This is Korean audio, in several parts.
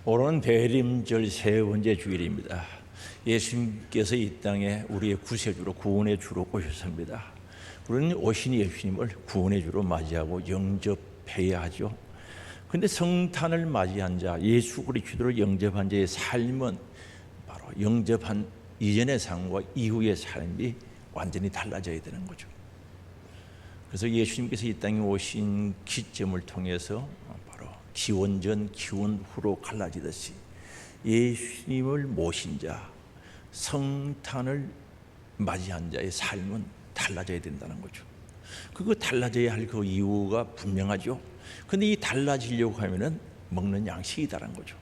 오늘은 대림절 세 번째 주일입니다. 예수님께서 이 땅에 우리의 구세주로 구원의 주로 오셨습니다. 우리는 오신 예수님을 구원의 주로 맞이하고 영접해야 하죠. 그런데 성탄을 맞이한 자, 예수 그리스도를 영접한 자의 삶은 바로 영접한 이전의 삶과 이후의 삶이 완전히 달라져야 되는 거죠. 그래서 예수님께서 이 땅에 오신 기점을 통해서 바로 기원 전, 기원 후로 갈라지듯이 예수님을 모신 자, 성탄을 맞이한 자의 삶은 달라져야 된다는 거죠. 그거 달라져야 할 그 이유가 분명하죠. 그런데 이 달라지려고 하면은 먹는 양식이 다른 거죠.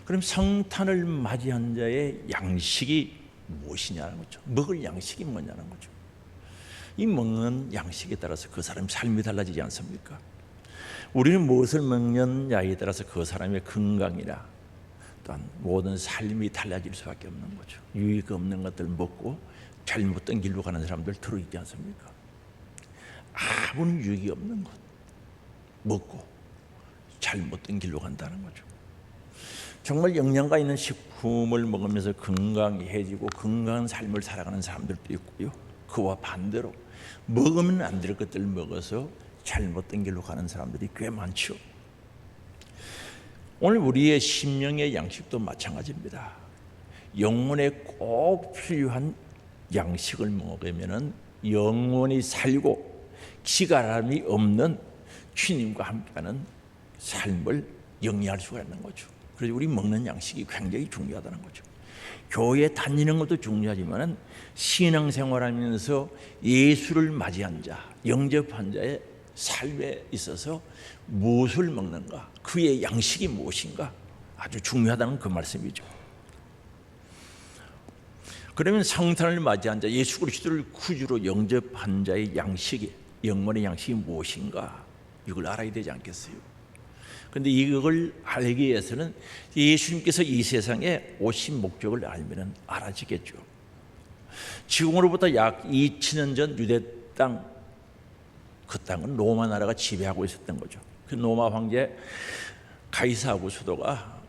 그럼 성탄을 맞이한 자의 양식이 무엇이냐는 거죠. 먹을 양식이 뭐냐는 거죠. 이 먹는 양식에 따라서 그 사람의 삶이 달라지지 않습니까? 우리는 무엇을 먹느냐에 따라서 그 사람의 건강이나 또한 모든 삶이 달라질 수밖에 없는 거죠. 유익 없는 것들 먹고 잘못된 길로 가는 사람들 들어있지 않습니까? 아무런 유익이 없는 것 먹고 잘못된 길로 간다는 거죠. 정말 영양가 있는 식품을 먹으면서 건강해지고 건강한 삶을 살아가는 사람들도 있고요. 그와 반대로 먹으면 안 될 것들을 먹어서 잘못된 길로 가는 사람들이 꽤 많죠. 오늘 우리의 심령의 양식도 마찬가지입니다. 영혼에 꼭 필요한 양식을 먹으면 영원히 살고 기가람이 없는 주님과 함께하는 삶을 영위할 수가 있는 거죠. 그래서 우리 먹는 양식이 굉장히 중요하다는 거죠. 교회에 다니는 것도 중요하지만 신앙생활하면서 예수를 맞이한 자, 영접한 자의 삶에 있어서 무엇을 먹는가, 그의 양식이 무엇인가 아주 중요하다는 그 말씀이죠. 그러면 성탄을 맞이한 자, 예수 그리스도를 구주로 영접한 자의 양식이, 영혼의 양식이 무엇인가, 이걸 알아야 되지 않겠어요? 그런데 이걸 알기 위해서는 예수님께서 이 세상에 오신 목적을 알면 알아지겠죠. 지금으로부터 약 2000년 전 유대 땅, 그 땅은 로마 나라가 지배하고 있었던 거죠. 그 로마 황제 가이사 아구스도가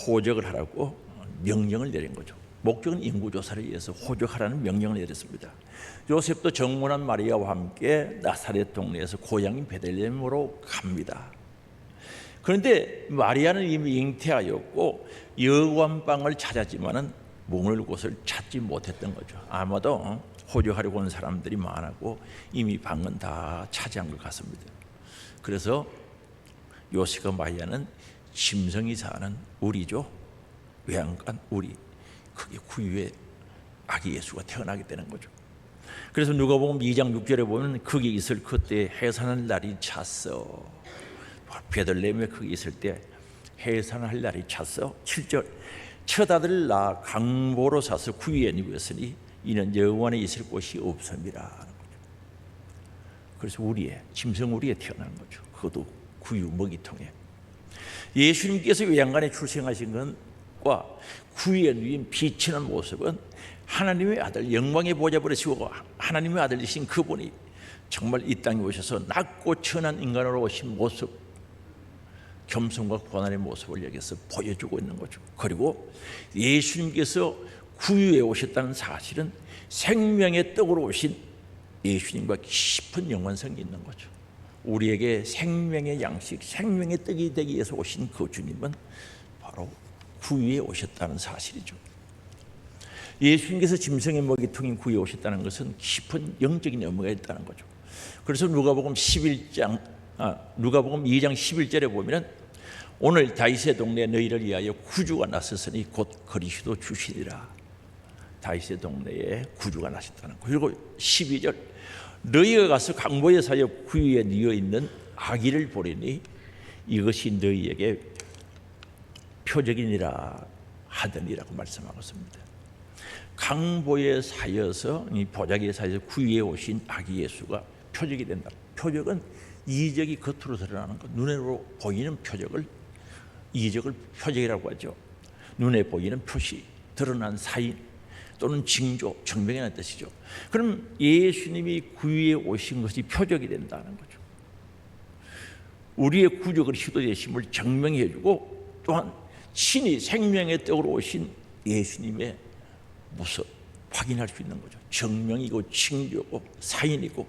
호적을 하라고 명령을 내린 거죠. 목적은 인구조사를 위해서 호적하라는 명령을 내렸습니다. 요셉도 정문한 마리아와 함께 나사렛 동네에서 고향인 베들레헴으로 갑니다. 그런데 마리아는 이미 잉태하였고 여관방을 찾았지만은 묵을 곳을 찾지 못했던 거죠. 아마도 호적하려고 온 사람들이 많았고 이미 방은 다 차지한 것 같습니다. 그래서 요셉과 마리아는 짐승이 사는 우리죠. 외양간 우리, 그게 구유의 아기 예수가 태어나게 되는 거죠. 그래서 누가복음 2장 6절에 보면 거기 있을 그때 해산할 날이 찼어. 베들레헴에 거기 있을 때 해산할 날이 찼어. 7절 첫 아들을 낳아 강보로 사서 구유에 누웠으니 이는 여호와 안에 있을 곳이 없음이라. 그래서 우리의 짐승 우리에 태어난 거죠. 그것도 구유 먹이통에. 예수님께서 외양간에 출생하신 것과 구유에 누인 비치는 모습은 하나님의 아들, 영광의 보좌를 지고 하나님의 아들이신 그분이 정말 이 땅에 오셔서 낮고 천한 인간으로 오신 모습, 겸손과 고난의 모습을 여기서 보여주고 있는 거죠. 그리고 예수님께서 구유에 오셨다는 사실은 생명의 떡으로 오신 예수님과 깊은 연관성이 있는 거죠. 우리에게 생명의 양식, 생명의 떡이 되기 위해서 오신 그 주님은 바로 구유에 오셨다는 사실이죠. 예수님께서 짐승의 먹이통인 구유에 오셨다는 것은 깊은 영적인 의미가 있다는 거죠. 그래서 누가복음 2장 11절에 보면 오늘 다윗의 동네에 너희를 위하여 구주가 나섰으니 곧 그리스도 주시리라. 다윗의 동네에 구주가 나셨다는 거. 그리고 12절 너희가 가서 강보에 사여 구유에 뉘어 있는 아기를 보리니 이것이 너희에게 표적이니라 하더니라고 말씀하고 있습니다. 강보에 사여서, 이 보자기에 사여서 구유에 오신 아기 예수가 표적이 된다. 표적은 이적이 겉으로 드러나는 것, 눈으로 보이는 표적을 이적을 표적이라고 하죠. 눈에 보이는 표시, 드러난 사인 또는 징조, 증명이라는 뜻이죠. 그럼 예수님이 구유에 오신 것이 표적이 된다는 거죠. 우리의 구주 그리스도 되심을 증명해 주고, 또한 친히 생명의 떡으로 오신 예수님의 모습 확인할 수 있는 거죠. 증명이고 징조고 사인이고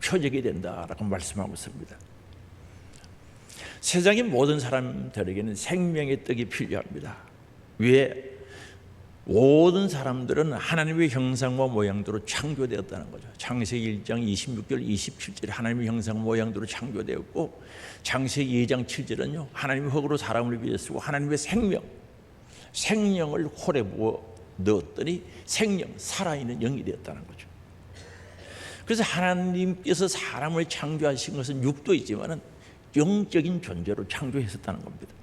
표적이 된다라고 말씀하고 있습니다. 세상의 모든 사람들에게는 생명의 떡이 필요합니다. 왜? 모든 사람들은 하나님의 형상과 모양대로 창조되었다는 거죠. 창세기 1장 26절 27절에 하나님의 형상 모양대로 창조되었고, 창세기 2장 7절은요 하나님의 흙으로 사람을 빚으시고 하나님의 생명을 홀에 부어 넣었더니 생명, 살아있는 영이 되었다는 거죠. 그래서 하나님께서 사람을 창조하신 것은 육도이지만은 영적인 존재로 창조했었다는 겁니다.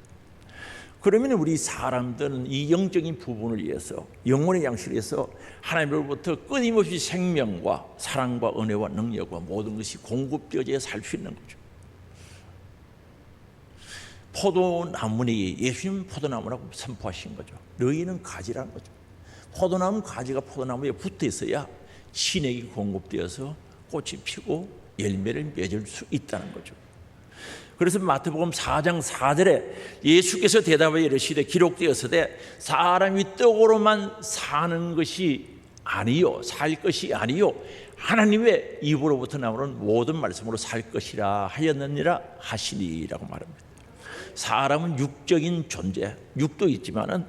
그러면 우리 사람들은 이 영적인 부분을 위해서, 영혼의 양식을 위해서 하나님으로부터 끊임없이 생명과 사랑과 은혜와 능력과 모든 것이 공급되어져야 살 수 있는 거죠. 포도나무니, 예수님은 포도나무라고 선포하신 거죠. 너희는 가지라는 거죠. 포도나무 가지가 포도나무에 붙어 있어야 신액이 공급되어서 꽃이 피고 열매를 맺을 수 있다는 거죠. 그래서 마태복음 4장 4절에 예수께서 대답하여 이르시되 기록되었으되 사람이 떡으로만 사는 것이 아니요, 살 것이 아니요, 하나님의 입으로부터 나오는 모든 말씀으로 살 것이라 하였느니라 하시니라고 말합니다. 사람은 육적인 존재, 육도 있지만은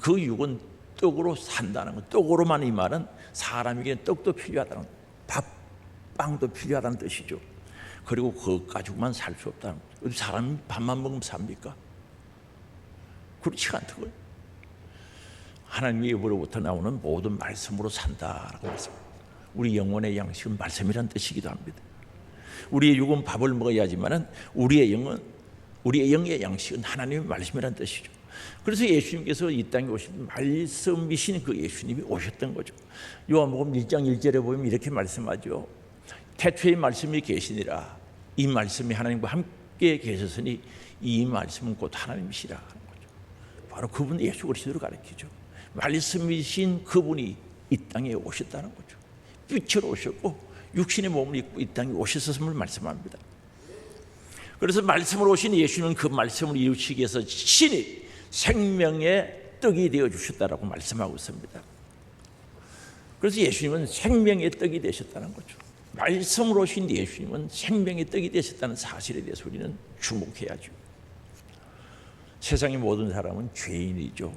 그 육은 떡으로 산다는 것, 떡으로만 이 말은 사람에게 떡도 필요하다는, 밥, 빵도 필요하다는 뜻이죠. 그리고 그것 가지고만 살 수 없다는 거죠. 사람이 밥만 먹으면 삽니까? 그렇지 않다고요. 하나님의 입으로부터 나오는 모든 말씀으로 산다라고 말씀합니다. 우리 영혼의 양식은 말씀이란 뜻이기도 합니다. 우리의 육은 밥을 먹어야 하지만은 우리의 영의 양식은 하나님의 말씀이란 뜻이죠. 그래서 예수님께서 이 땅에 오신 말씀이신 그 예수님이 오셨던 거죠. 요한복음 1장 1절에 보면 이렇게 말씀하죠. 태초에 말씀이 계시니라. 이 말씀이 하나님과 함께 계셨으니 이 말씀은 곧 하나님이시라 하는 거죠. 바로 그분 예수 그리스도를 가리키죠. 말씀이신 그분이 이 땅에 오셨다는 거죠. 빛으로 오셨고 육신의 몸을 입고 이 땅에 오셨음을 말씀합니다. 그래서 말씀으로 오신 예수는 그 말씀을 이루시기 위해서 신이 생명의 떡이 되어 주셨다라고 말씀하고 있습니다. 그래서 예수님은 생명의 떡이 되셨다는 거죠. 말씀으로 오신 예수님은 생명의 떡이 되셨다는 사실에 대해서 우리는 주목해야죠. 세상의 모든 사람은 죄인이죠.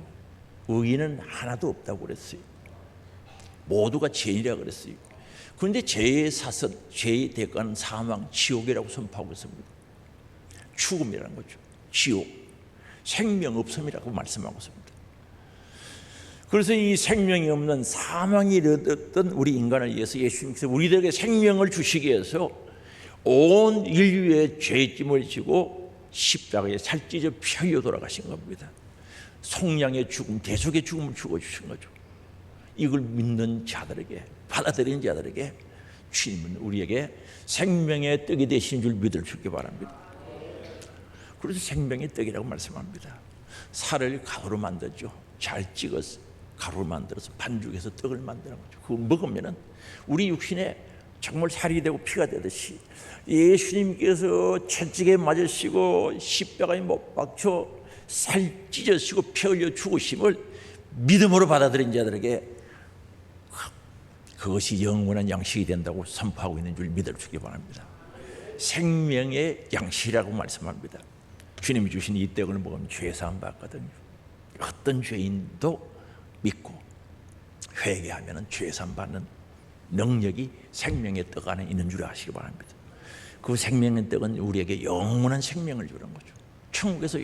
의인은 하나도 없다고 그랬어요. 모두가 죄인이라고 그랬어요. 그런데 죄의 사슬, 죄의 대가는 사망, 지옥이라고 선포하고 있습니다. 죽음이라는 거죠. 지옥, 생명 없음이라고 말씀하고 있습니다. 그래서 이 생명이 없는 사망이 이르렀던 우리 인간을 위해서 예수님께서 우리들에게 생명을 주시기 위해서 온 인류의 죄짐을 지고 십자가에 살찌져 피 흘려 돌아가신 겁니다. 속량의 죽음, 대속의 죽음을 죽어주신 거죠. 이걸 믿는 자들에게, 받아들이는 자들에게 주님은 우리에게 생명의 떡이 되신 줄 믿을 수 있기 바랍니다. 그래서 생명의 떡이라고 말씀합니다. 살을 가루로 만들죠. 잘 찍어서 가루로 만들어서 반죽해서 떡을 만드는 거죠. 그거 먹으면은 우리 육신에 정말 살이 되고 피가 되듯이 예수님께서 채찍에 맞으시고 십자가에 못 박혀 살 찢어지고 피 흘려 죽으심을 믿음으로 받아들인 자들에게 그것이 영원한 양식이 된다고 선포하고 있는 줄 믿을 수 있기 바랍니다. 생명의 양식이라고 말씀합니다. 주님이 주신 이 떡을 먹으면 죄 사함 받거든요. 어떤 죄인도 믿고 회개하면 죄 사함 받는 능력이 생명의 떡 안에 있는 줄 아시기 바랍니다. 그 생명의 떡은 우리에게 영원한 생명을 주는 거죠. 천국에서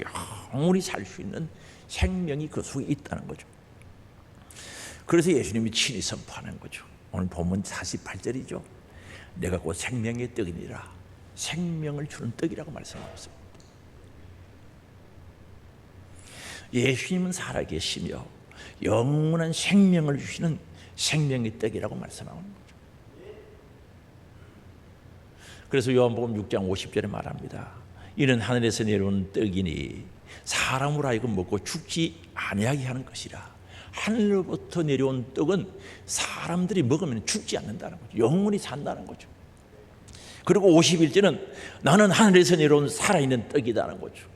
영원히 살 수 있는 생명이 그 속에 있다는 거죠. 그래서 예수님이 친히 선포하는 거죠. 오늘 본문 48절이죠. 내가 곧 생명의 떡이니라. 생명을 주는 떡이라고 말씀하고 있습니다. 예수님은 살아계시며 영원한 생명을 주시는 생명의 떡이라고 말씀하는 거죠. 그래서 요한복음 6장 50절에 말합니다. 이는 하늘에서 내려온 떡이니 사람으로 하여금 먹고 죽지 아니하게 하는 것이라. 하늘로부터 내려온 떡은 사람들이 먹으면 죽지 않는다는 거죠. 영원히 산다는 거죠. 그리고 51절은 나는 하늘에서 내려온 살아있는 떡이다는 거죠.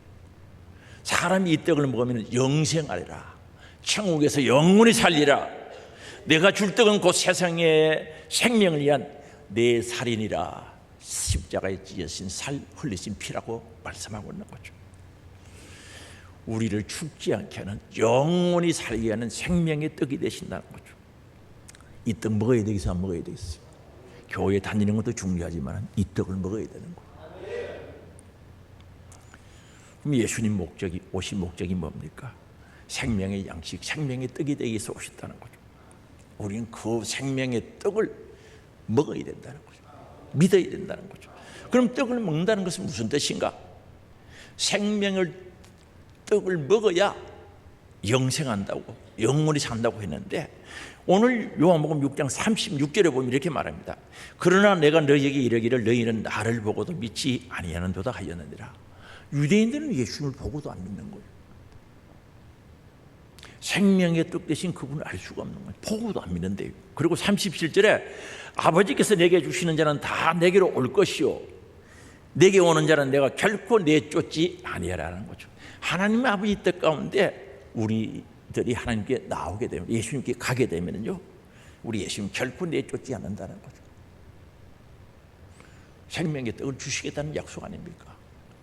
사람이 이 떡을 먹으면 영생하리라. 천국에서 영원히 살리라. 내가 줄 떡은 곧 세상의 생명을 위한 내 살이니라. 십자가에 찢어진 살 흘리신 피라고 말씀하고 있는 거죠. 우리를 죽지 않게 하는 영원히 살게 하는 생명의 떡이 되신다는 거죠. 이 떡 먹어야 되겠어요? 안 먹어야 되겠어요? 교회 다니는 것도 중요하지만 이 떡을 먹어야 되는 거예요. 그럼 예수님 오신 목적이 뭡니까? 생명의 양식, 생명의 떡이 되기 위해서 오셨다는 거죠. 우리는 그 생명의 떡을 먹어야 된다는 거죠. 믿어야 된다는 거죠. 그럼 떡을 먹는다는 것은 무슨 뜻인가? 생명의 떡을 먹어야 영생한다고, 영원히 산다고 했는데, 오늘 요한복음 6장 36절에 보면 이렇게 말합니다. 그러나 내가 너희에게 이르기를 너희는 나를 보고도 믿지 아니하는도다 하였느니라. 유대인들은 예수님을 보고도 안 믿는 거예요. 생명의 떡 대신 그분을 알 수가 없는 거예요. 보고도 안 믿는데요. 그리고 37절에 아버지께서 내게 주시는 자는 다 내게로 올 것이요 내게 오는 자는 내가 결코 내쫓지 아니하라는 거죠. 하나님 아버지 뜻 가운데 우리들이 하나님께 나오게 되면, 예수님께 가게 되면요, 우리 예수님 결코 내쫓지 않는다는 거죠. 생명의 떡을 주시겠다는 약속 아닙니까?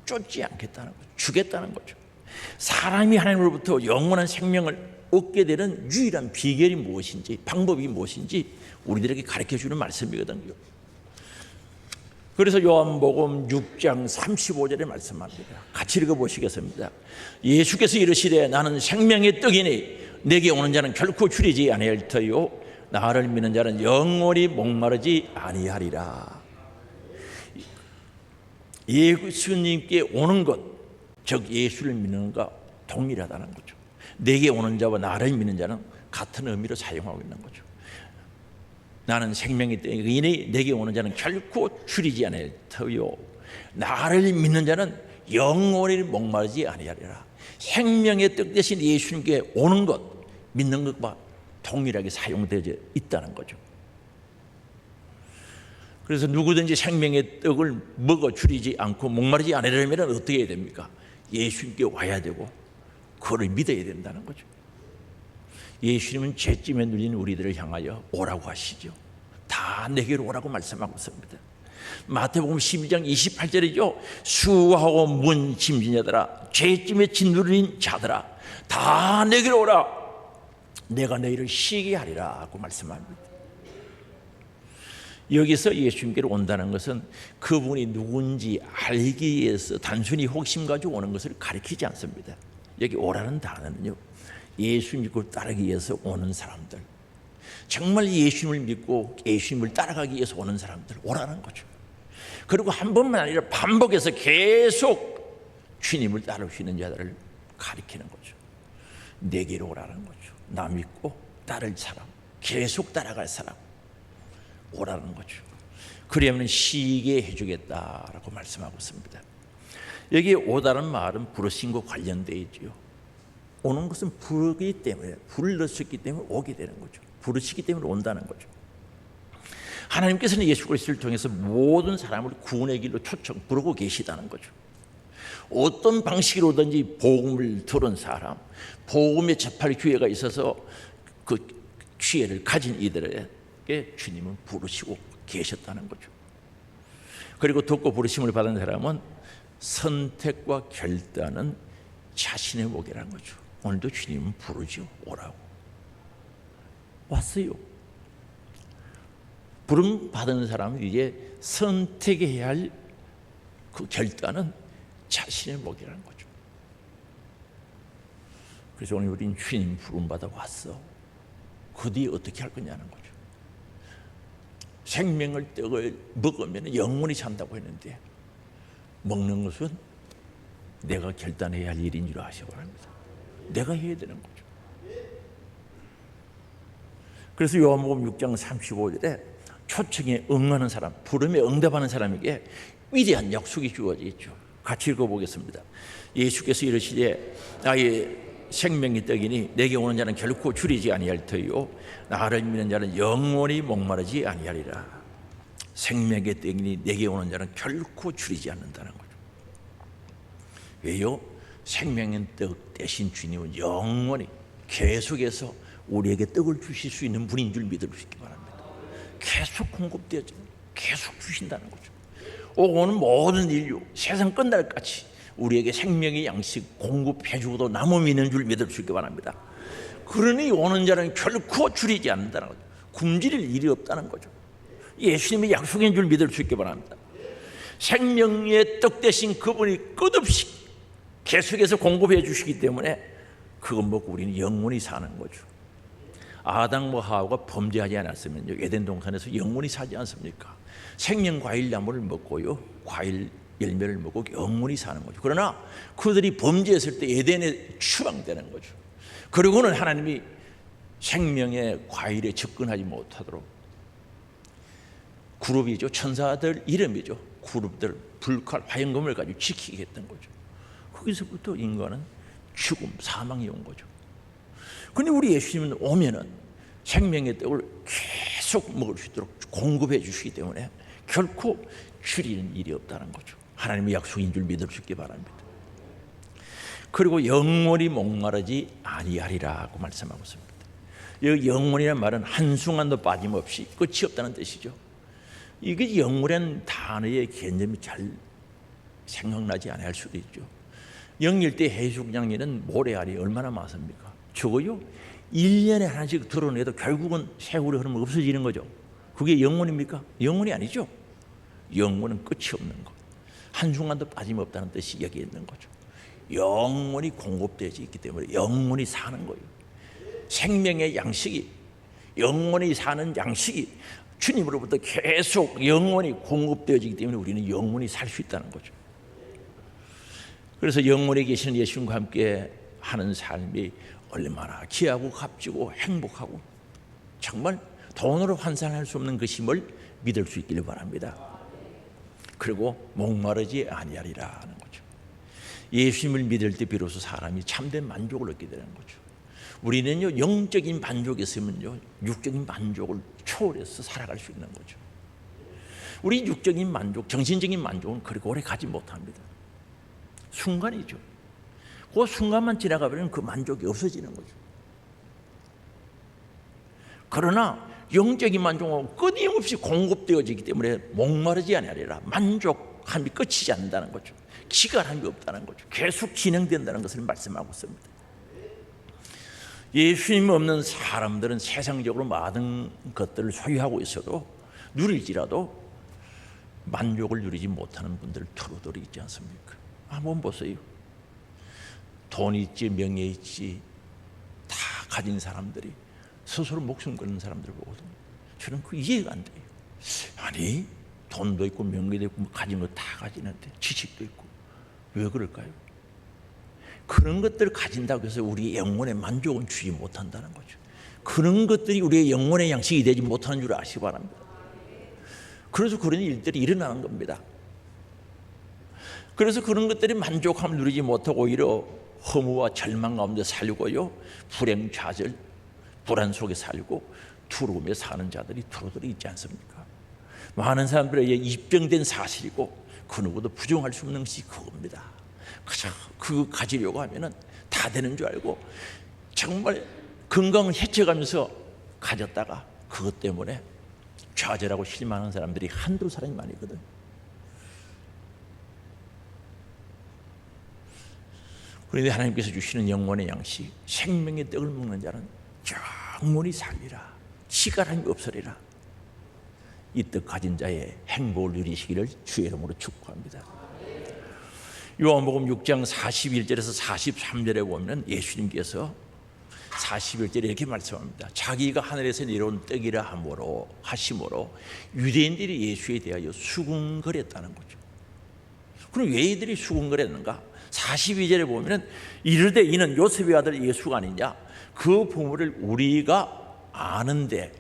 쫓지 않겠다는 거죠. 주겠다는 거죠. 사람이 하나님으로부터 영원한 생명을 얻게 되는 유일한 비결이 무엇인지, 방법이 무엇인지 우리들에게 가르쳐주는 말씀이거든요. 그래서 요한복음 6장 35절에 말씀합니다. 같이 읽어보시겠습니다. 예수께서 이르시되 나는 생명의 떡이니 내게 오는 자는 결코 줄이지 아니할 터요 나를 믿는 자는 영원히 목마르지 아니하리라. 예수님께 오는 것, 즉 예수를 믿는 것과 동일하다는 거죠. 내게 오는 자와 나를 믿는 자는 같은 의미로 사용하고 있는 거죠. 나는 생명의 떡이니 내게 오는 자는 결코 줄이지 아니할 터요 나를 믿는 자는 영원히 목마르지 아니하리라. 생명의 떡 대신 예수님께 오는 것, 믿는 것과 동일하게 사용되어 있다는 거죠. 그래서 누구든지 생명의 떡을 먹어 줄이지 않고 목마르지 않으려면 어떻게 해야 됩니까? 예수님께 와야 되고 그를 믿어야 된다는 거죠. 예수님은 죄짐에 눌린 우리들을 향하여 오라고 하시죠. 다 내게로 오라고 말씀하고 있습니다. 마태복음 12장 28절이죠. 수하고 문 짐진 자들아, 죄짐에 짓눌린 자들아, 다 내게로 오라. 내가 너희를 쉬게 하리라 하고 말씀합니다. 여기서 예수님께로 온다는 것은 그분이 누군지 알기 위해서 단순히 호기심 가지고 오는 것을 가리키지 않습니다. 여기 오라는 단어는요, 예수 믿고 따르기 위해서 오는 사람들, 정말 예수님을 믿고 예수님을 따라가기 위해서 오는 사람들 오라는 거죠. 그리고 한 번만 아니라 반복해서 계속 주님을 따르시는 자들을 가리키는 거죠. 내게로 오라는 거죠. 나 믿고 따를 사람, 계속 따라갈 사람 오라는 거죠. 그러면 쉬게 해주겠다라고 말씀하고 있습니다. 여기 오다는 말은 부르심과 관련되어 있죠. 오는 것은 부르기 때문에, 불렀기 때문에 오게 되는 거죠. 부르시기 때문에 온다는 거죠. 하나님께서는 예수 그리스도를 통해서 모든 사람을 구원의 길로 부르고 계시다는 거죠. 어떤 방식으로든지 복음을 들은 사람, 복음에 접할 기회가 있어서 그 기회를 가진 이들에게 주님은 부르시고 계셨다는 거죠. 그리고 듣고 부르심을 받은 사람은 선택과 결단은 자신의 목이라는 거죠. 오늘도 주님은 부르죠. 오라고. 왔어요. 부름 받은 사람은 이제 선택해야 할 그 결단은 자신의 목이라는 거죠. 그래서 오늘 우리는 주님 부름 받아 왔어. 그 뒤에 어떻게 할 거냐는 거죠. 생명을 떡을 먹으면 영원히 산다고 했는데 먹는 것은 내가 결단해야 할 일인 줄 아시고 합니다. 내가 해야 되는 거죠. 그래서 요한복음 6장 35절에 초청에 응하는 사람, 부름에 응답하는 사람에게 위대한 약속이 주어져 있죠. 같이 읽어보겠습니다. 예수께서 이르시되 나의 생명의 떡이니 내게 오는 자는 결코 줄이지 아니할 터이요 나를 믿는 자는 영원히 목마르지 아니하리라. 생명의 떡이 내게 오는 자는 결코 줄이지 않는다는 거죠. 왜요? 생명의 떡 대신 주님은 영원히 계속해서 우리에게 떡을 주실 수 있는 분인 줄 믿을 수 있기 바랍니다. 계속 공급되어져, 계속 주신다는 거죠. 오는 모든 인류, 세상 끝날까지 우리에게 생명의 양식 공급해주고도 남음이 있는 줄 믿을 수 있기 바랍니다. 그러니 오는 자는 결코 줄이지 않는다는 거죠. 굶주릴 일이 없다는 거죠. 예수님의 약속인 줄 믿을 수 있기 바랍니다. 생명의 떡 대신 그분이 끝없이 계속해서 공급해 주시기 때문에 그것 먹고 우리는 영원히 사는 거죠. 아담과 하와가 범죄하지 않았으면요, 에덴 동산에서 영원히 사지 않습니까? 생명 과일 나무를 먹고요, 과일 열매를 먹고 영원히 사는 거죠. 그러나 그들이 범죄했을 때 에덴에 추방되는 거죠. 그리고는 하나님이 생명의 과일에 접근하지 못하도록 그룹이죠, 천사들 이름이죠, 그룹들 불칼 화염검을 가지고 지키게 했던 거죠. 거기서부터 인간은 죽음, 사망이 온 거죠. 그런데 우리 예수님은 오면은 생명의 떡을 계속 먹을 수 있도록 공급해 주시기 때문에 결코 줄이는 일이 없다는 거죠. 하나님의 약속인 줄 믿을 수 있기 바랍니다. 그리고 영원히 목마르지 아니하리라고 말씀하고 있습니다. 이 영원이라는 말은 한순간도 빠짐없이 끝이 없다는 뜻이죠. 이게 영원이라는 단어의 개념이 잘 생각나지 않을 수도 있죠. 영일대 해수욕장에는 모래알이 얼마나 많습니까? 적어요 1년에 하나씩 드러내도 결국은 세월이 흐르면 없어지는 거죠. 그게 영원입니까? 영원이 아니죠. 영원은 끝이 없는 것, 한순간도 빠짐없다는 뜻이 여기에 있는 거죠. 영원히 공급되어 있기 때문에 영원히 사는 거예요. 생명의 양식이, 영원히 사는 양식이 주님으로부터 계속 영원히 공급되어지기 때문에 우리는 영원히 살 수 있다는 거죠. 그래서 영원히 계시는 예수님과 함께 하는 삶이 얼마나 귀하고 값지고 행복하고 정말 돈으로 환산할 수 없는 것임을 믿을 수 있기를 바랍니다. 그리고 목마르지 아니하리라 하는 거죠. 예수님을 믿을 때 비로소 사람이 참된 만족을 얻게 되는 거죠. 우리는요, 영적인 만족이 있으면요, 육적인 만족을 초월해서 살아갈 수 있는 거죠. 우리 육적인 만족, 정신적인 만족은 그렇게 오래 가지 못합니다. 순간이죠. 그 순간만 지나가면 그 만족이 없어지는 거죠. 그러나 영적인 만족은 끊임없이 공급되어지기 때문에 목마르지 아니하리라, 만족함이 끝이지 않는다는 거죠. 기간함이 없다는 거죠. 계속 진행된다는 것을 말씀하고 있습니다. 예수님 없는 사람들은 세상적으로 많은 것들을 소유하고 있어도 누릴지라도 만족을 누리지 못하는 분들 두루두루 있지 않습니까? 한번 보세요. 돈 있지, 명예 있지, 다 가진 사람들이 스스로 목숨 걸는 사람들을 보거든요. 저는 그 이해가 안 돼요. 아니, 돈도 있고 명예도 있고 가진 거 다 가지는데, 지식도 있고 왜 그럴까요? 그런 것들을 가진다고 해서 우리의 영혼의 만족은 주지 못한다는 거죠. 그런 것들이 우리의 영혼의 양식이 되지 못하는 줄 아시기 바랍니다. 그래서 그런 일들이 일어나는 겁니다. 그래서 그런 것들이 만족함을 누리지 못하고 오히려 허무와 절망 가운데 살고요, 불행, 좌절, 불안 속에 살고 두려움에 사는 자들이 두루두루 있지 않습니까? 많은 사람들에게 입증된 사실이고 그 누구도 부정할 수 없는 것이 그겁니다. 그저 그거 가지려고 하면은 다 되는 줄 알고 정말 건강을 해쳐가면서 가졌다가 그것 때문에 좌절하고 실망하는 사람들이 한두 사람이 아니거든. 그런데 하나님께서 주시는 영원의 양식, 생명의 떡을 먹는 자는 영원히 살리라, 시간이 없으리라. 이 떡 가진 자의 행복을 누리시기를 주의 이름으로 축복합니다. 요한복음 6장 41절에서 43절에 보면 예수님께서 41절에 이렇게 말씀합니다. 자기가 하늘에서 내려온 떡이라 하심으로 유대인들이 예수에 대하여 수군거렸다는 거죠. 그럼 왜 이들이 수군거렸는가? 42절에 보면 이르되 이는 요셉의 아들 예수가 아니냐, 그 부모를 우리가 아는데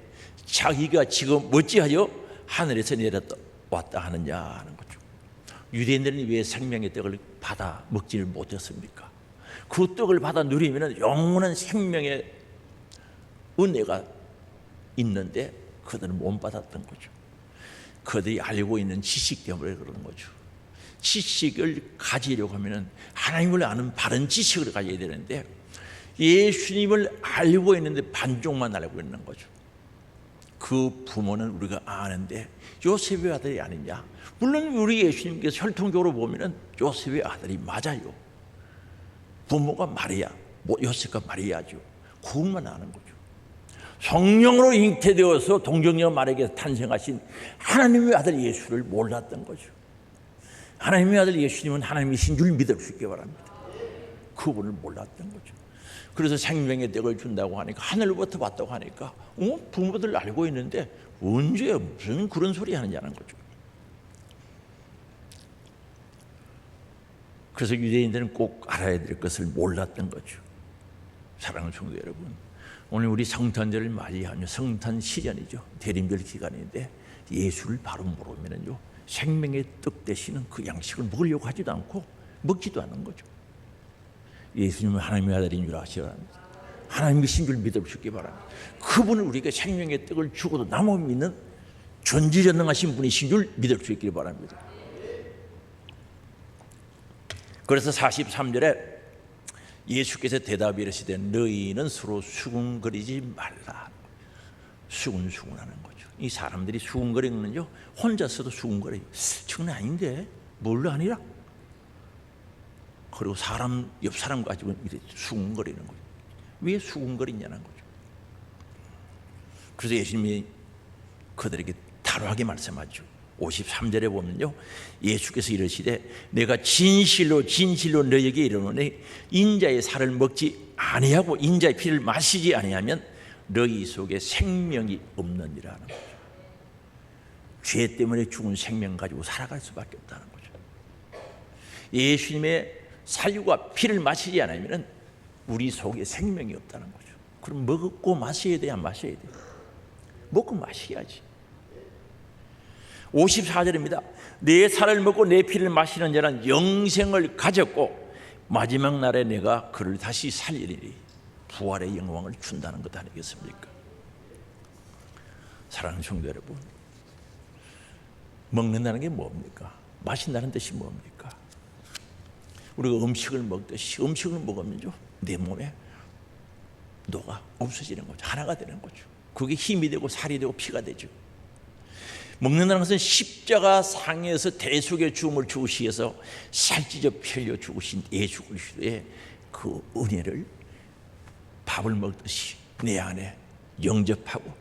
자기가 지금 어찌하여 하늘에서 내려왔다 하느냐 하는 거죠. 유대인들은 왜 생명의 떡을 받아 먹지를 못했습니까? 그 떡을 받아 누리면 영원한 생명의 은혜가 있는데 그들은 못 받았던 거죠. 그들이 알고 있는 지식 때문에 그러는 거죠. 지식을 가지려고 하면 하나님을 아는 바른 지식을 가져야 되는데 예수님을 알고 있는데 반쪽만 알고 있는 거죠. 그 부모는 우리가 아는데 요셉의 아들이 아니냐? 물론 우리 예수님께서 혈통적으로 보면 요셉의 아들이 맞아요. 부모가 마리아, 요셉과 마리아죠. 그것만 아는 거죠. 성령으로 잉태되어서 동정녀 마리아에게서 탄생하신 하나님의 아들 예수를 몰랐던 거죠. 하나님의 아들 예수님은 하나님이신 줄 믿을 수 있게 바랍니다. 그분을 몰랐던 거죠. 그래서 생명의 떡을 준다고 하니까, 하늘로부터 왔다고 하니까 부모들 알고 있는데 언제 무슨 그런 소리 하느냐는 거죠. 그래서 유대인들은 꼭 알아야 될 것을 몰랐던 거죠. 사랑하는 성도 여러분, 오늘 우리 성탄절을 맞이하며 성탄 시즌이죠. 대림절 기간인데 예수를 바로 모르면요 생명의 떡 되시는 그 양식을 먹으려고 하지도 않고 먹지도 않는 거죠. 예수님은 하나님의 아들인 줄 아시기 바랍니다. 하나님이신 줄 믿을 수 있기 바랍니다. 그분을 우리에게 생명의 떡을 주고도 남아 믿는 전지전능하신 분이신 줄 믿을 수 있기 바랍니다. 그래서 43절에 예수께서 대답이 이르시되 너희는 서로 수군거리지 말라. 수군수군하는 거죠. 이 사람들이 수군거리는 건요 혼자서도 수군거려요. 저건 아닌데 뭘로 아니라? 그리고 옆 사람 가지고 수군거리는 거죠. 왜 수군거리냐는 거죠. 그래서 예수님이 그들에게 단호하게 말씀하죠. 53절에 보면요 예수께서 이르시되 내가 진실로 진실로 너희에게 이르노니 인자의 살을 먹지 아니하고 인자의 피를 마시지 아니하면 너희 속에 생명이 없느니라 하는 거죠. 죄 때문에 죽은 생명 가지고 살아갈 수밖에 없다는 거죠. 예수님의 살과 피를 마시지 않으면 우리 속에 생명이 없다는 거죠. 그럼 먹고 마셔야 돼야 마셔야 돼요? 먹고 마셔야지. 54절입니다. 내 살을 먹고 내 피를 마시는 자는 영생을 가졌고 마지막 날에 내가 그를 다시 살리리니 부활의 영광을 준다는 것 아니겠습니까? 사랑하는 성도 여러분, 먹는다는 게 뭡니까? 마신다는 뜻이 뭡니까? 우리가 음식을 먹듯이 음식을 먹으면요 내 몸에 녹아 없어지는 거죠. 하나가 되는 거죠. 그게 힘이 되고 살이 되고 피가 되죠. 먹는다는 것은 십자가 상에서 대속의 죽음을 주시기 위해서 살찢어 펴려 죽으신 예수 그리스도의 그 은혜를 밥을 먹듯이 내 안에 영접하고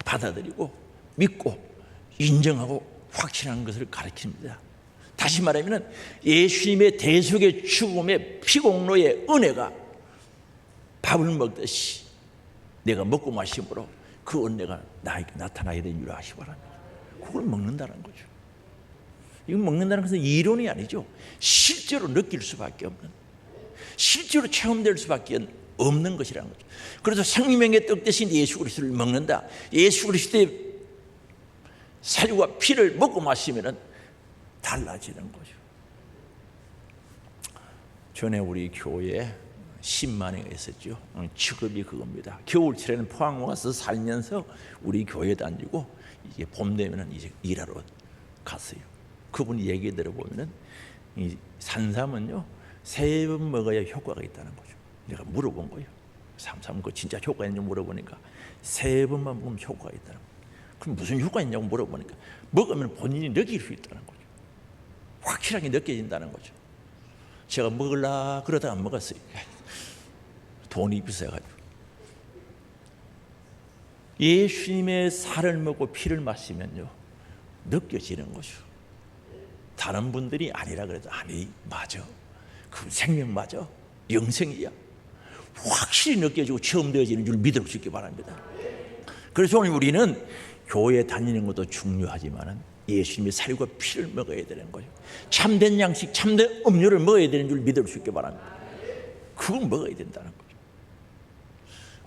받아들이고 믿고 인정하고 확신하는 것을 가르칩니다. 다시 말하면 예수님의 대속의 죽음의 피공로의 은혜가 밥을 먹듯이 내가 먹고 마심으로 그 은혜가 나에게 나타나야 되는 줄 아시기 바랍니다. 그걸 먹는다는 거죠. 이건 먹는다는 것은 이론이 아니죠. 실제로 느낄 수밖에 없는, 실제로 체험될 수밖에 없는 것이라는 거죠. 그래서 생명의 떡 대신 예수 그리스도를 먹는다. 예수 그리스도의 살과 피를 먹고 마시면 달라지는 거죠. 전에 우리 교회에 10만회가 있었죠. 직업이 그겁니다. 겨울철에는 포항 와서 살면서 우리 교회 다니고 이제 봄 되면은 이제 일하러 갔어요. 그분 얘기 들어보면은 이 산삼은요 3번 먹어야 효과가 있다는 거죠. 내가 물어본 거예요. 산삼 그 진짜 효과 있는지 물어보니까 3번만 먹으면 효과가 있다는 거예요. 그럼 무슨 효과 있냐고 물어보니까 먹으면 본인이 느낄 수 있다는 거죠. 확실하게 느껴진다는 거죠. 제가 먹으려 그러다가 안 먹었어요. 돈이 비싸가지고. 예수님의 살을 먹고 피를 마시면요 느껴지는 거죠. 다른 분들이 아니라 그래도 아니 맞아, 그 생명 맞아, 영생이야, 확실히 느껴지고 체험되어지는 줄 믿을 수 있기 바랍니다. 그래서 오늘 우리는 교회 다니는 것도 중요하지만 예수님의 살과 피를 먹어야 되는 거예요. 참된 양식, 참된 음료를 먹어야 되는 줄 믿을 수 있기 바랍니다. 그걸 먹어야 된다는 거죠.